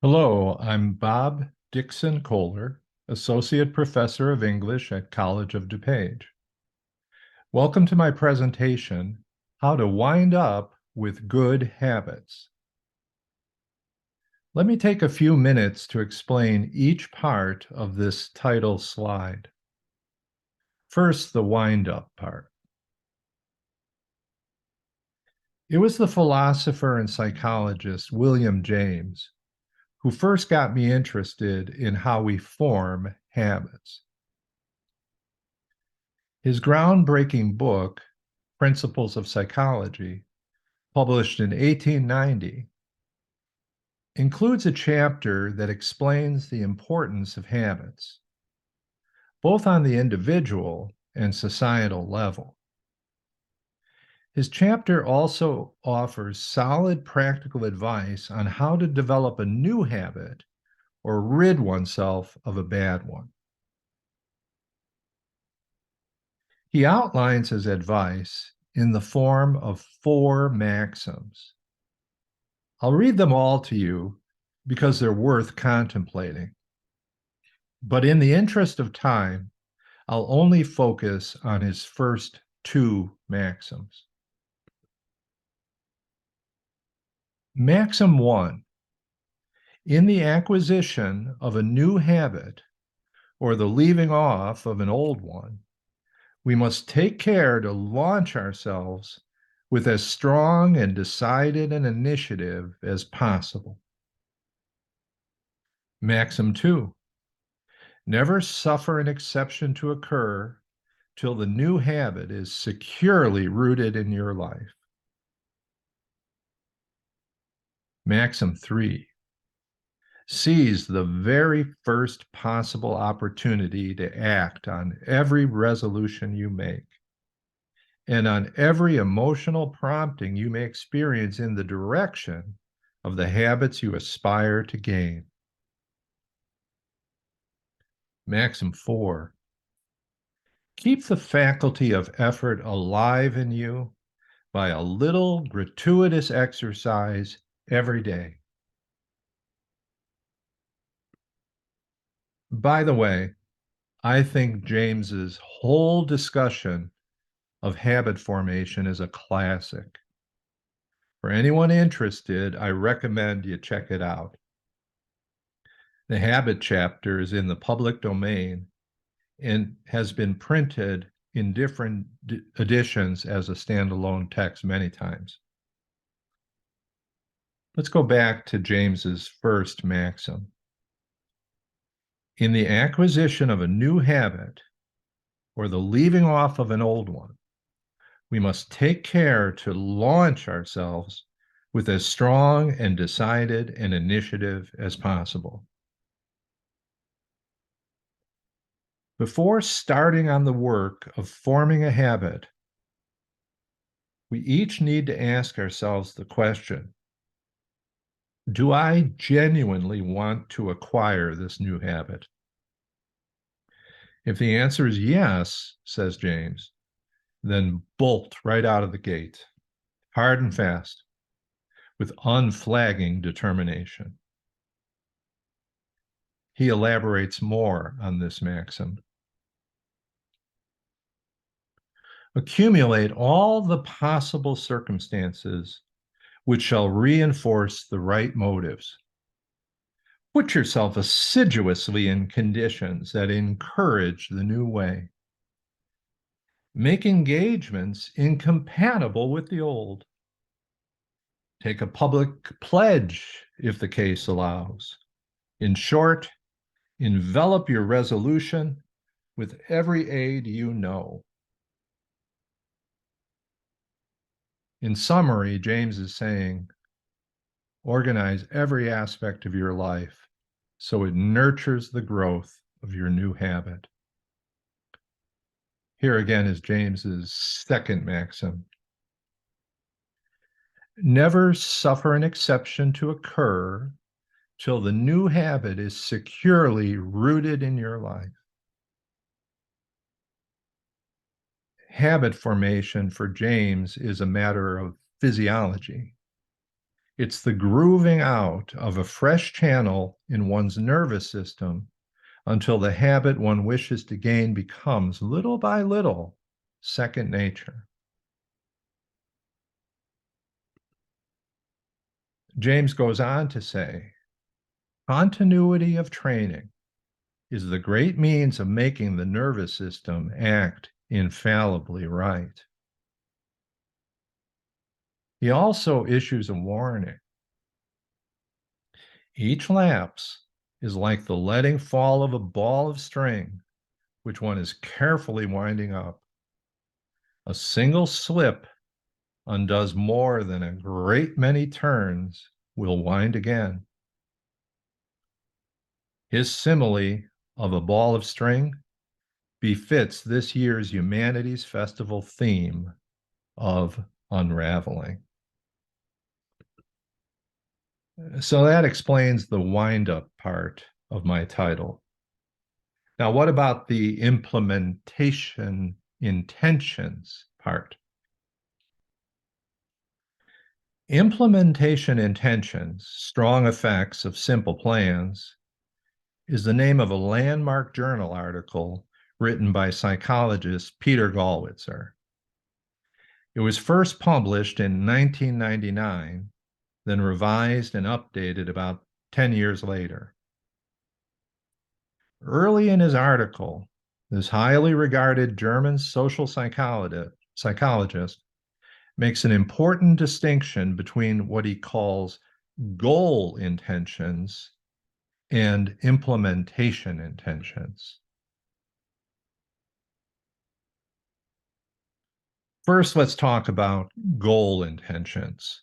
Hello, I'm Bob Dixon-Kolar, Associate Professor of English at College of DuPage. Welcome to my presentation, How to Wind Up with Good Habits. Let me take a few minutes to explain each part of this title slide. First, the wind-up part. It was the philosopher and psychologist William James who first got me interested in how we form habits. His groundbreaking book, Principles of Psychology, published in 1890, includes a chapter that explains the importance of habits, both on the individual and societal level. His chapter also offers solid practical advice on how to develop a new habit or rid oneself of a bad one. He outlines his advice in the form of 4 maxims. I'll read them all to you because they're worth contemplating. But in the interest of time, I'll only focus on his first 2 maxims. Maxim 1. In the acquisition of a new habit or the leaving off of an old one, we must take care to launch ourselves with as strong and decided an initiative as possible. Maxim 2. Never suffer an exception to occur till the new habit is securely rooted in your life. Maxim 3. Seize the very first possible opportunity to act on every resolution you make and on every emotional prompting you may experience in the direction of the habits you aspire to gain. Maxim 4. Keep the faculty of effort alive in you by a little gratuitous exercise every day. By the way, I think James's whole discussion of habit formation is a classic. For anyone interested, I recommend you check it out. The habit chapter is in the public domain and has been printed in different editions as a standalone text many times. Let's go back to James's first maxim. In the acquisition of a new habit or the leaving off of an old one, we must take care to launch ourselves with as strong and decided an initiative as possible. Before starting on the work of forming a habit, we each need to ask ourselves the question, do I genuinely want to acquire this new habit? If the answer is yes, says James, then bolt right out of the gate, hard and fast, with unflagging determination. He elaborates more on this maxim. Accumulate all the possible circumstances which shall reinforce the right motives. Put yourself assiduously in conditions that encourage the new way. Make engagements incompatible with the old. Take a public pledge if the case allows. In short, envelop your resolution with every aid you know. In summary, James is saying, organize every aspect of your life so it nurtures the growth of your new habit. Here again is James's second maxim. Never suffer an exception to occur till the new habit is securely rooted in your life. Habit formation for James is a matter of physiology. It's the grooving out of a fresh channel in one's nervous system until the habit one wishes to gain becomes, little by little, second nature. James goes on to say, continuity of training is the great means of making the nervous system act infallibly right. He also issues a warning. Each lapse is like the letting fall of a ball of string, which one is carefully winding up. A single slip undoes more than a great many turns will wind again. His simile of a ball of string befits this year's Humanities Festival theme of unraveling. So that explains the wind-up part of my title. Now, what about the implementation intentions part? Implementation intentions, strong effects of simple plans, is the name of a landmark journal article written by psychologist Peter Gallwitzer. It was first published in 1999, then revised and updated about 10 years later. Early in his article, this highly regarded German social psychologist makes an important distinction between what he calls goal intentions and implementation intentions. First, let's talk about goal intentions.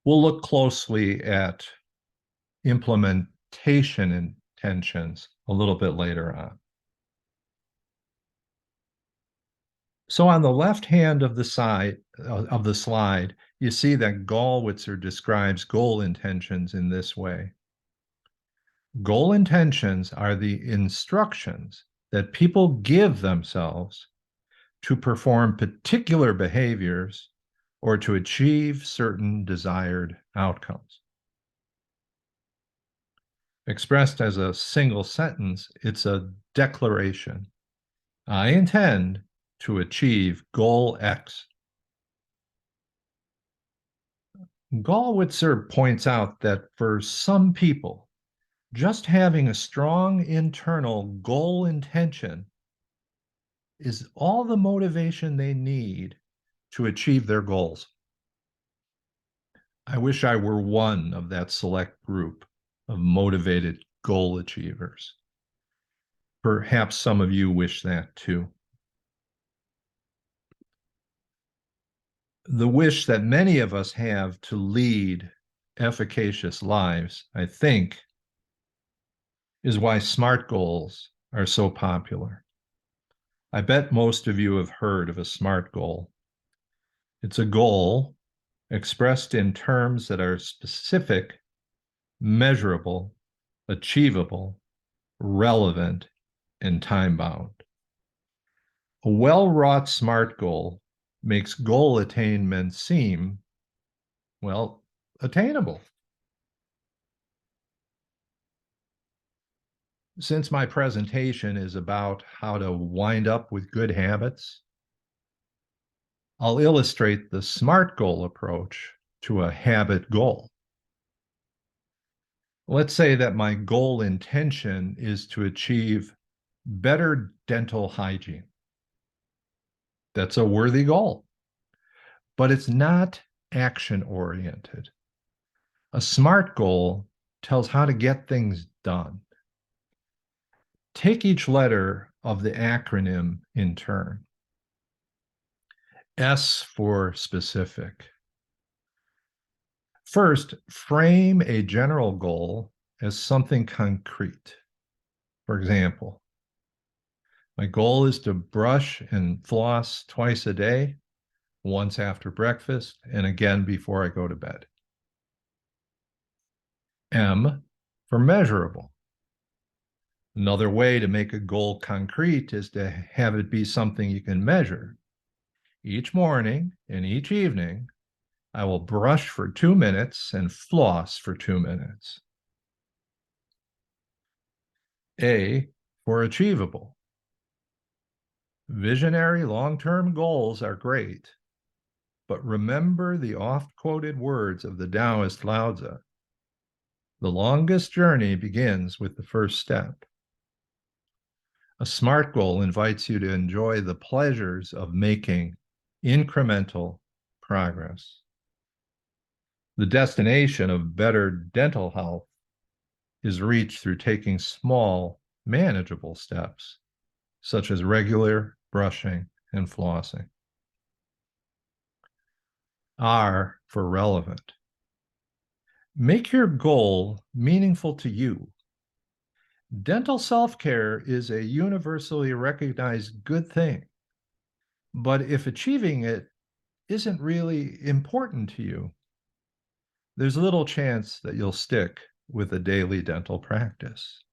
We'll look closely at implementation intentions a little bit later on. So on the left hand of the slide, you see that Gallwitzer describes goal intentions in this way. Goal intentions are the instructions that people give themselves to perform particular behaviors or to achieve certain desired outcomes. Expressed as a single sentence, it's a declaration. I intend to achieve goal X. Gallwitzer points out that for some people, just having a strong internal goal intention is all the motivation they need to achieve their goals. I wish I were one of that select group of motivated goal achievers. Perhaps some of you wish that too. The wish that many of us have to lead efficacious lives, I think, is why SMART goals are so popular. I bet most of you have heard of a SMART goal. It's a goal expressed in terms that are specific, measurable, achievable, relevant, and time-bound. A well-wrought SMART goal makes goal attainment seem, well, attainable. Since my presentation is about how to wind up with good habits, I'll illustrate the SMART goal approach to a habit goal. Let's say that my goal intention is to achieve better dental hygiene. That's a worthy goal, but it's not action-oriented. A SMART goal tells how to get things done. Take each letter of the acronym in turn. S for specific. First, frame a general goal as something concrete. For example, my goal is to brush and floss twice a day, once after breakfast, and again before I go to bed. M for measurable. Another way to make a goal concrete is to have it be something you can measure. Each morning and each evening, I will brush for 2 minutes and floss for 2 minutes. A, for achievable. Visionary long-term goals are great, but remember the oft-quoted words of the Taoist Lao Tzu. The longest journey begins with the first step. A SMART goal invites you to enjoy the pleasures of making incremental progress. The destination of better dental health is reached through taking small, manageable steps, such as regular brushing and flossing. R for relevant. Make your goal meaningful to you. Dental self-care is a universally recognized good thing, but if achieving it isn't really important to you, there's little chance that you'll stick with a daily dental practice.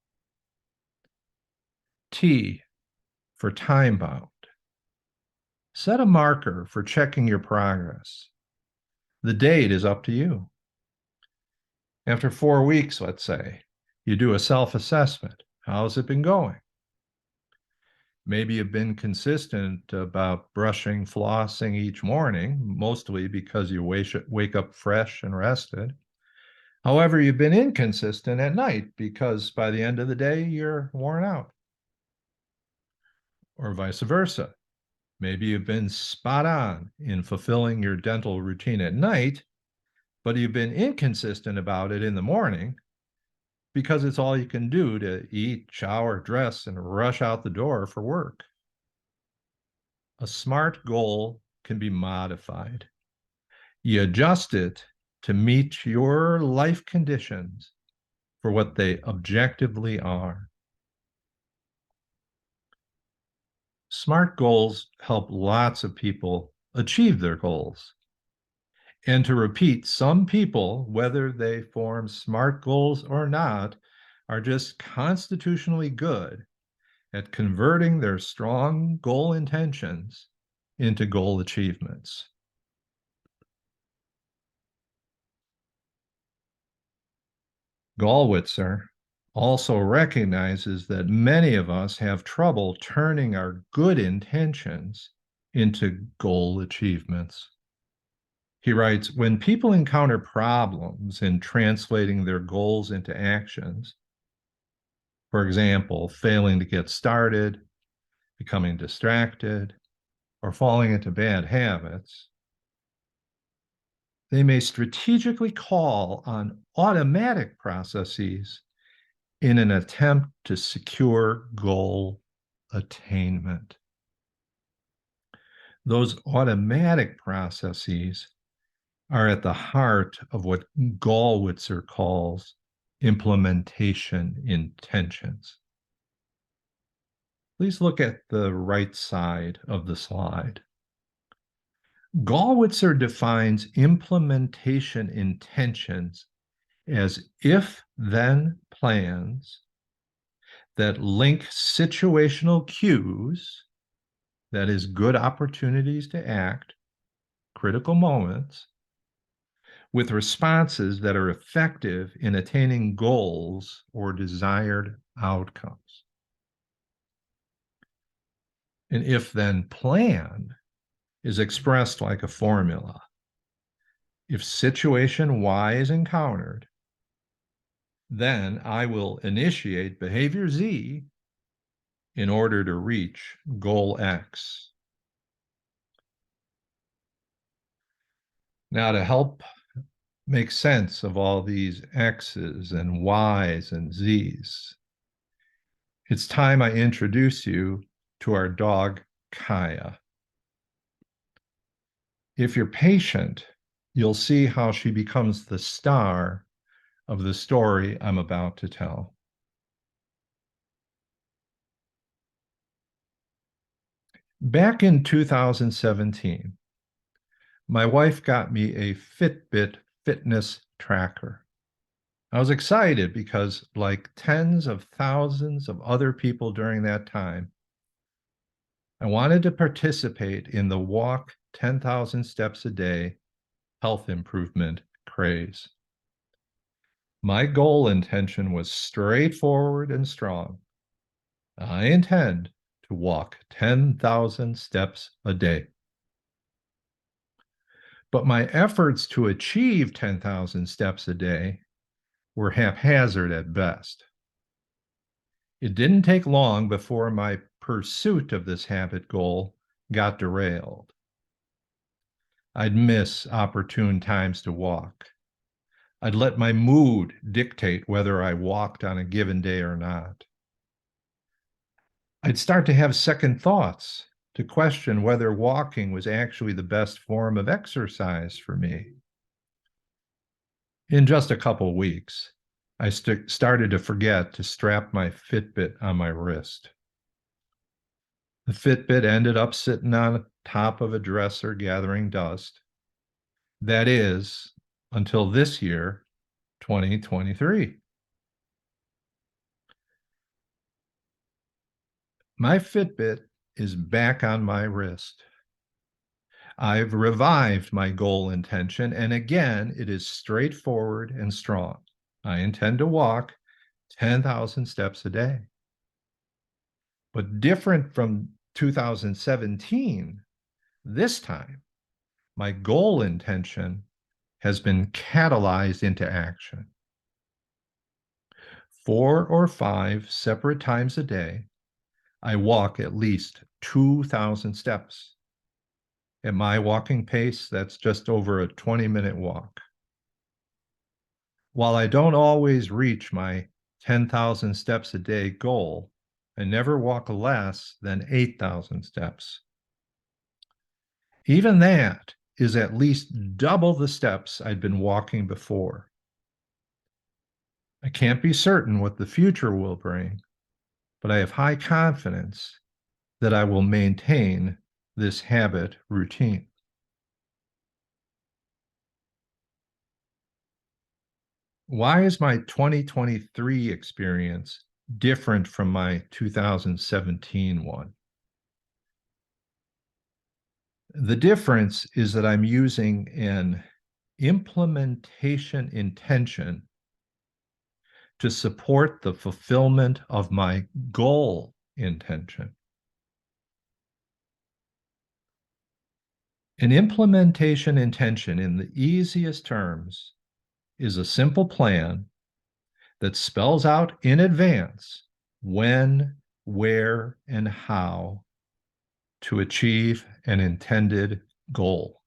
T for time-bound. Set a marker for checking your progress. The date is up to you. After 4 weeks, let's say, you do a self-assessment. How's it been going? Maybe you've been consistent about brushing, flossing each morning, mostly because you wake up fresh and rested. However, you've been inconsistent at night because by the end of the day, you're worn out. Or vice versa. Maybe you've been spot on in fulfilling your dental routine at night, but you've been inconsistent about it in the morning because it's all you can do to eat, shower, dress, and rush out the door for work. A SMART goal can be modified. You adjust it to meet your life conditions for what they objectively are. SMART goals help lots of people achieve their goals. And to repeat, some people, whether they form SMART goals or not, are just constitutionally good at converting their strong goal intentions into goal achievements. Gallwitzer also recognizes that many of us have trouble turning our good intentions into goal achievements. He writes, when people encounter problems in translating their goals into actions, for example, failing to get started, becoming distracted, or falling into bad habits, they may strategically call on automatic processes in an attempt to secure goal attainment. Those automatic processes are at the heart of what Gallwitzer calls implementation intentions. Please look at the right side of the slide. Gallwitzer defines implementation intentions as if-then plans that link situational cues, that is, good opportunities to act, critical moments, with responses that are effective in attaining goals or desired outcomes. An if-then plan is expressed like a formula. If situation Y is encountered, then I will initiate behavior Z in order to reach goal X. Now, to help make sense of all these X's and Y's and Z's, it's time I introduce you to our dog, Kaya. If you're patient, you'll see how she becomes the star of the story I'm about to tell. Back in 2017, my wife got me a Fitbit fitness tracker. I was excited because, like tens of thousands of other people during that time, I wanted to participate in the walk 10,000 steps a day health improvement craze. My goal intention was straightforward and strong. I intend to walk 10,000 steps a day. But my efforts to achieve 10,000 steps a day were haphazard at best. It didn't take long before my pursuit of this habit goal got derailed. I'd miss opportune times to walk. I'd let my mood dictate whether I walked on a given day or not. I'd start to have second thoughts, to question whether walking was actually the best form of exercise for me. In just a couple weeks, I started to forget to strap my Fitbit on my wrist. The Fitbit ended up sitting on top of a dresser gathering dust. That is, until this year, 2023. My Fitbit is back on my wrist. I've revived my goal intention, and again, it is straightforward and strong. I intend to walk 10,000 steps a day. But different from 2017, this time, my goal intention has been catalyzed into action. 4 or 5 separate times a day, I walk at least 2,000 steps. At my walking pace, that's just over a 20-minute walk. While I don't always reach my 10,000 steps a day goal, I never walk less than 8,000 steps. Even that is at least double the steps I'd been walking before. I can't be certain what the future will bring, but I have high confidence that I will maintain this habit routine. Why is my 2023 experience different from my 2017 one? The difference is that I'm using an implementation intention to support the fulfillment of my goal intention. An implementation intention, in the easiest terms, is a simple plan that spells out in advance when, where, and how to achieve an intended goal.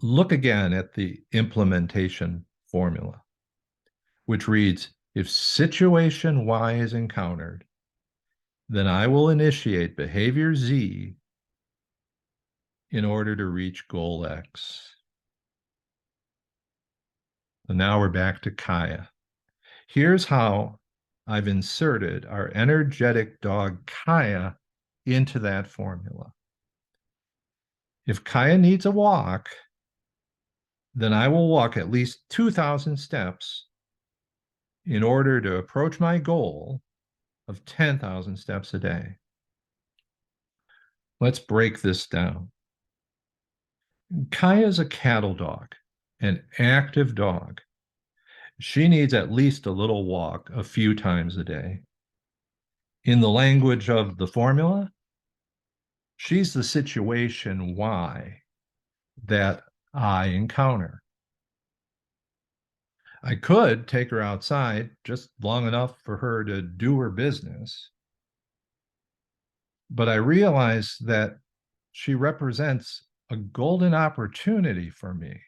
Look again at the implementation formula, which reads, if situation Y is encountered, then I will initiate behavior Z in order to reach goal X. And now we're back to Kaya. Here's how I've inserted our energetic dog Kaya into that formula. If Kaya needs a walk, then I will walk at least 2,000 steps in order to approach my goal of 10,000 steps a day. Let's break this down. Kaya is a cattle dog, an active dog. She needs at least a little walk a few times a day. In the language of the formula, she's the situation Y that I encounter. I could take her outside just long enough for her to do her business, but I realize that she represents a golden opportunity for me.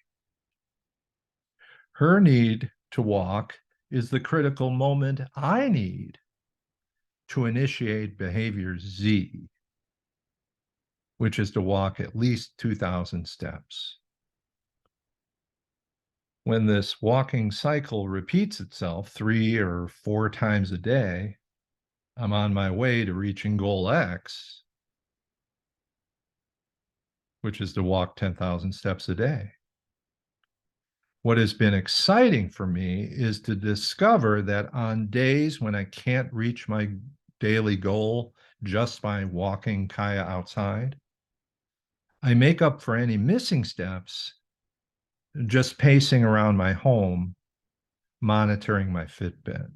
Her need to walk is the critical moment I need to initiate behavior Z, which is to walk at least 2,000 steps. When this walking cycle repeats itself 3 or 4 times a day, I'm on my way to reaching goal X, which is to walk 10,000 steps a day. What has been exciting for me is to discover that on days when I can't reach my daily goal just by walking Kaya outside. I make up for any missing steps just pacing around my home, monitoring my Fitbit.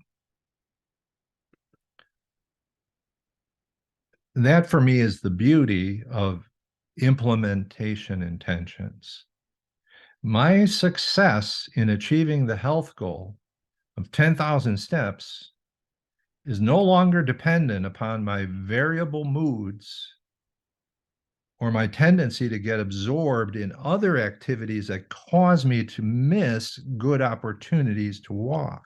That for me is the beauty of implementation intentions. My success in achieving the health goal of 10,000 steps is no longer dependent upon my variable moods or my tendency to get absorbed in other activities that cause me to miss good opportunities to walk.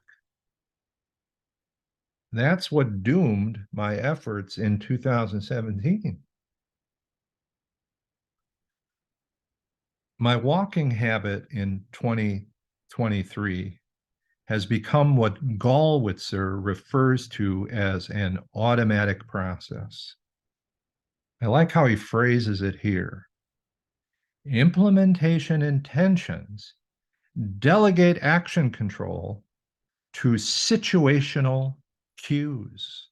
That's what doomed my efforts in 2017. My walking habit in 2023 has become what Gallwitzer refers to as an automatic process. I like how he phrases it here. Implementation intentions delegate action control to situational cues,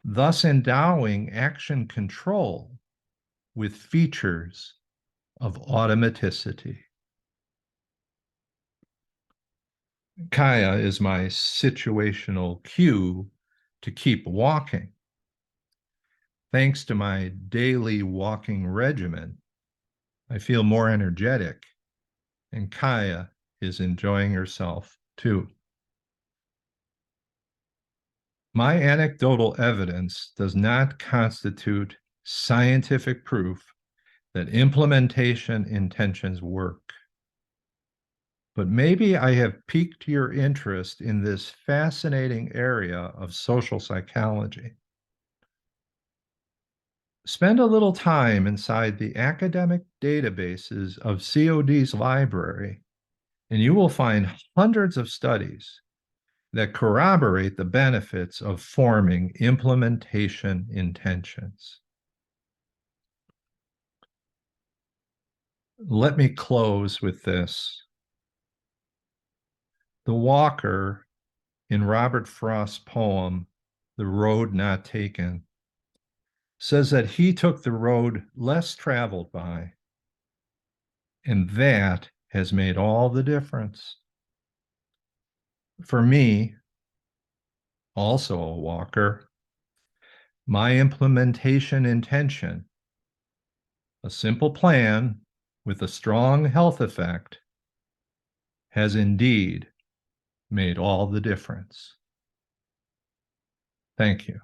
thus endowing action control with features of automaticity. Kaya is my situational cue to keep walking. Thanks to my daily walking regimen, I feel more energetic, and Kaya is enjoying herself too. My anecdotal evidence does not constitute scientific proof that implementation intentions work. But maybe I have piqued your interest in this fascinating area of social psychology. Spend a little time inside the academic databases of COD's library, and you will find hundreds of studies that corroborate the benefits of forming implementation intentions. Let me close with this. The walker in Robert Frost's poem, The Road Not Taken, says that he took the road less traveled by, and that has made all the difference. For me, also a walker, my implementation intention, a simple plan with a strong health effect, has indeed made all the difference. Thank you.